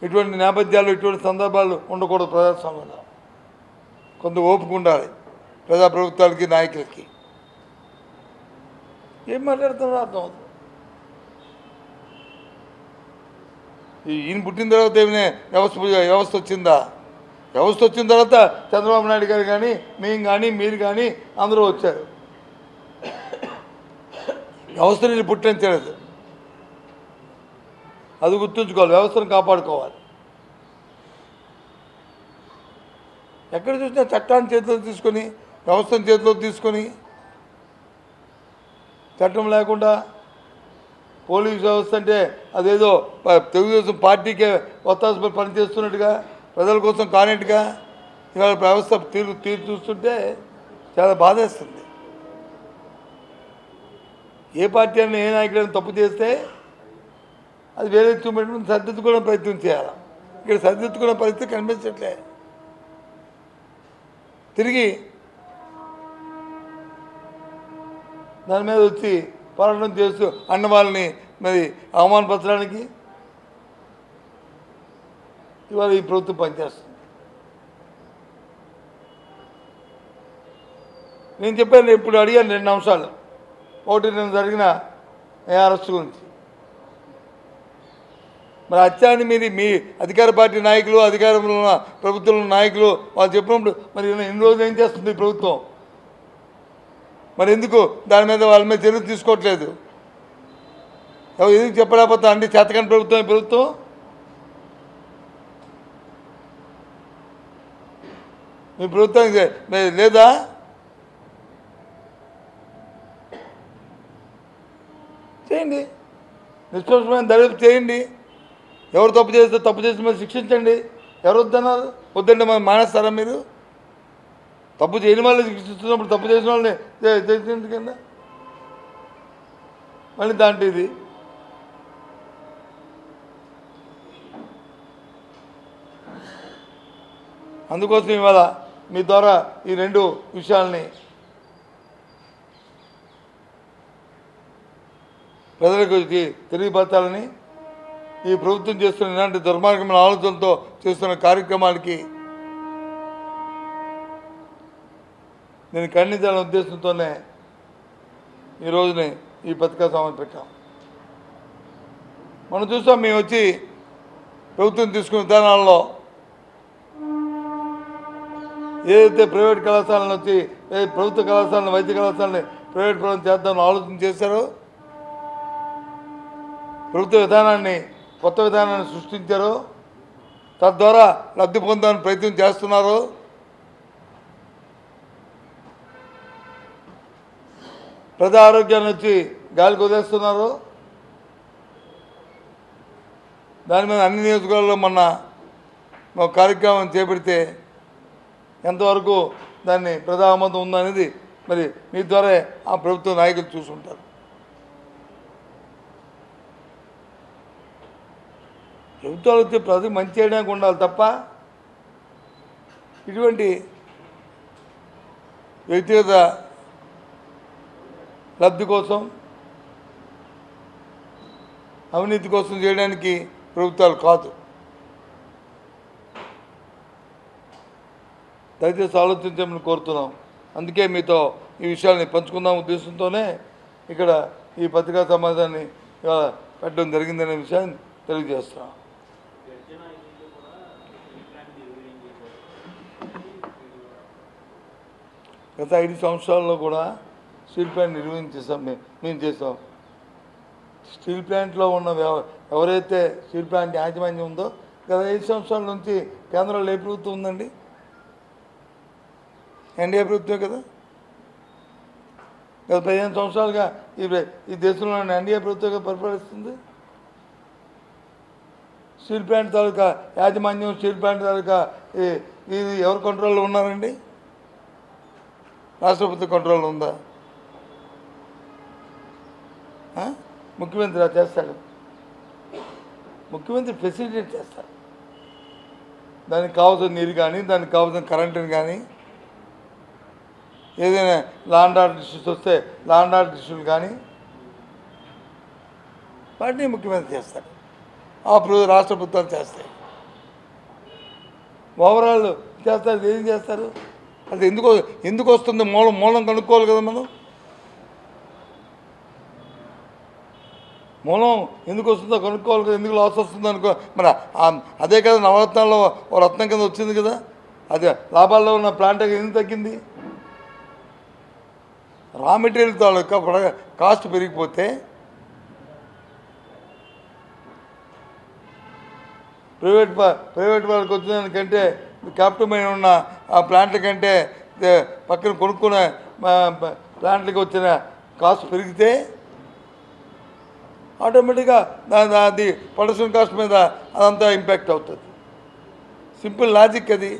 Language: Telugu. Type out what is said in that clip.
ఇటువంటి నేపథ్యాలు ఇటువంటి సందర్భాలు ఉండకూడదు. ప్రజాస్వామ్యంలో కొంత ఓపిక ఉండాలి ప్రజాప్రభుత్వాలకి నాయకులకి. ఏం మాట్లాడుతున్నారో అర్థం అవుతుంది. ఈయన పుట్టిన తర్వాత ఏమైనా వ్యవస్థ వచ్చిందా? వ్యవస్థ వచ్చిన తర్వాత చంద్రబాబు నాయుడు గారు కానీ మేము కానీ మీరు కానీ అందరూ వచ్చారు. వ్యవస్థని పుట్టించలేదు. అది గుర్తుంచుకోవాలి. వ్యవస్థను కాపాడుకోవాలి. ఎక్కడ చూసినా చట్టాన్ని చేతిలో తీసుకొని వ్యవస్థను చేతిలో తీసుకొని చట్టం లేకుండా పోలీస్ వ్యవస్థ అంటే అదేదో తెలుగుదేశం పార్టీకే ఒత్తాసపై పనిచేస్తున్నట్టుగా ప్రజల కోసం కానట్టుగా ఇవాళ వ్యవస్థ తీరు చూస్తుంటే చాలా బాధేస్తుంది. ఏ పార్టీ అయినా ఏ నాయకుడైనా తప్పు చేస్తే అది వేరే చూపెట్టుకుని సర్దిద్దుకునే ప్రయత్నం చేయాలి. ఇక్కడ సర్దిద్దుకునే పరిస్థితి కనిపించట్లే. తిరిగి దాని మీద వచ్చి పోరాటం చేస్తూ అన్న వాళ్ళని మరి అవమానపరచడానికి ఇవాళ ఈ ప్రభుత్వం పనిచేస్తుంది. నేను చెప్పాను, ఇప్పుడు అడిగాను 2 అంశాలు. ఒకటి, నేను జరిగిన అరెస్ట్ గురించి. మరి హత్యాన్ని మీరు మీ అధికార పార్టీ నాయకులు, అధికారంలో ఉన్న ప్రభుత్వంలో నాయకులు వాళ్ళు చెప్పినప్పుడు మరి ఇన్ని రోజులు ఏం చేస్తుంది ఈ ప్రభుత్వం? మరి ఎందుకు దాని మీద వాళ్ళ మీద చర్యలు తీసుకోవట్లేదు? ఎందుకు చెప్పలేకపోతా అండి? చేతకాని ప్రభుత్వం ఈ ప్రభుత్వం. మీ ప్రభుత్వం లేదా? చేయండి, నిష్పక్షమైన దర్యాప్తు చేయండి. ఎవరు తప్పు చేస్తే తప్పు చేసిన మీద శిక్షించండి. ఎవరు వద్దన్నారు? వద్దంటే మరి మానేస్తారా మీరు? తప్పు చేయని వాళ్ళని శిక్షిస్తున్నప్పుడు తప్పు చేసిన వాళ్ళని చేసిన కింద మళ్ళీ దాంట్లో ఇది అందుకోసం ఇవాళ మీ ద్వారా ఈ 2 విషయాల్ని ప్రజలకు తెలియపరచాలని, ఈ ప్రభుత్వం చేస్తున్న ఇలాంటి దుర్మార్గమైన ఆలోచనలతో చేస్తున్న కార్యక్రమాలకి నేను ఖండించాలనే ఉద్దేశంతోనే ఈ రోజుని ఈ పత్రికా సమావేశం పెట్టాం. మనం చూస్తాం, మేము వచ్చి ప్రభుత్వం తీసుకున్న విధానాల్లో ఏదైతే ప్రైవేట్ కళాశాలను వచ్చి ప్రభుత్వ కళాశాలను, వైద్య కళాశాలని ప్రైవేట్ పరం చేద్దామని ఆలోచన చేశారో, ప్రభుత్వ విధానాన్ని కొత్త విధానాన్ని సృష్టించారో, తద్వారా లబ్ధి పొందాలని ప్రయత్నం చేస్తున్నారో, ప్రజా ఆరోగ్యాన్ని వచ్చి గాలికి వదిలేస్తున్నారో, దాని మీద అన్ని నియోజకవర్గాల్లో మొన్న ఒక కార్యక్రమం చేపడితే ఎంతవరకు దాన్ని ప్రజా ఆమోదం ఉందనేది మరి మీ ద్వారా ఆ ప్రభుత్వ నాయకులు చూసుకుంటారు. ప్రభుత్వాలు వచ్చి ప్రజలకు మంచి చేయడానికి ఉండాలి తప్ప ఇటువంటి వ్యక్తిగత లబ్ధి కోసం, అవినీతి కోసం చేయడానికి ప్రభుత్వాలు కాదు. దయచేసి ఆలోచించమని కోరుతున్నాం. అందుకే మీతో ఈ విషయాన్ని పంచుకుందాం ఉద్దేశంతోనే ఇక్కడ ఈ పత్రికా సమావేశాన్ని పెట్టడం జరిగిందనే విషయాన్ని తెలియజేస్తున్నాం. గత 5 సంవత్సరాల్లో కూడా స్టీల్ ప్లాంట్ నిర్వహించేసాం. మేము చేసాం. స్టీల్ ప్లాంట్లో ఉన్న ఎవరైతే స్టీల్ ప్లాంట్ యాజమాన్యం ఉందో గత 5 సంవత్సరాల నుంచి కేంద్రంలో ఏ ప్రభుత్వం ఉందండి? ఎన్డీఏ ప్రభుత్వమే కదా. గత 15 సంవత్సరాలుగా ఈ దేశంలో ఎన్డీఏ ప్రభుత్వంగా పరిపాలిస్తుంది. స్టీల్ ప్లాంట్ తాలూకా యాజమాన్యం, స్టీల్ ప్లాంట్ తాలూకా ఇది ఎవరి కంట్రోల్లో ఉన్నారండి? రాష్ట్ర ప్రభుత్వ కంట్రోల్లో ఉందా? ముఖ్యమంత్రి చేస్తాడు. ముఖ్యమంత్రి ఫెసిలిటేట్ చేస్తాడు. దానికి కావాల్సిన నీరు కానీ, దానికి కావాల్సిన కరెంటుని కానీ, ఏదైనా లాండ్ ఆర్డర్ ఇష్యూస్ వస్తే లాండ్ ఆర్డర్ ఇష్యూలు కానీ వాటిని ముఖ్యమంత్రి చేస్తాడు. ఆ రాష్ట్ర ప్రభుత్వాలు చేస్తాయి. ఓవరాల్ చేస్తారు, ఏం చేస్తారు? అది ఎందుకు ఎందుకు వస్తుంది? మూలం కనుక్కోవాలి కదా మనం. మూలం ఎందుకు వస్తుందో కనుక్కోవాలి కదా, ఎందుకు లాస్ వస్తుందో అనుకో. మరి అదే కదా నవరత్నాల్లో ఓ రత్నం కింద వచ్చింది కదా. అదే లాభాల్లో ఉన్న ప్లాంట్ ఎందుకు తగ్గింది? రా మెటీరియల్ తాలూకా కాస్ట్ పెరిగిపోతే ప్రైవేట్ వాళ్ళకి వచ్చిన క్యాపిటల్ మైన ఉన్న ఆ ప్లాంట్ల కంటే పక్కన కొనుక్కునే ప్లాంట్లకి వచ్చిన కాస్ట్ పెరిగితే ఆటోమేటిక్గా అది ప్రొడక్షన్ కాస్ట్ మీద అదంతా ఇంపాక్ట్ అవుతుంది. సింపుల్ లాజిక్ అది.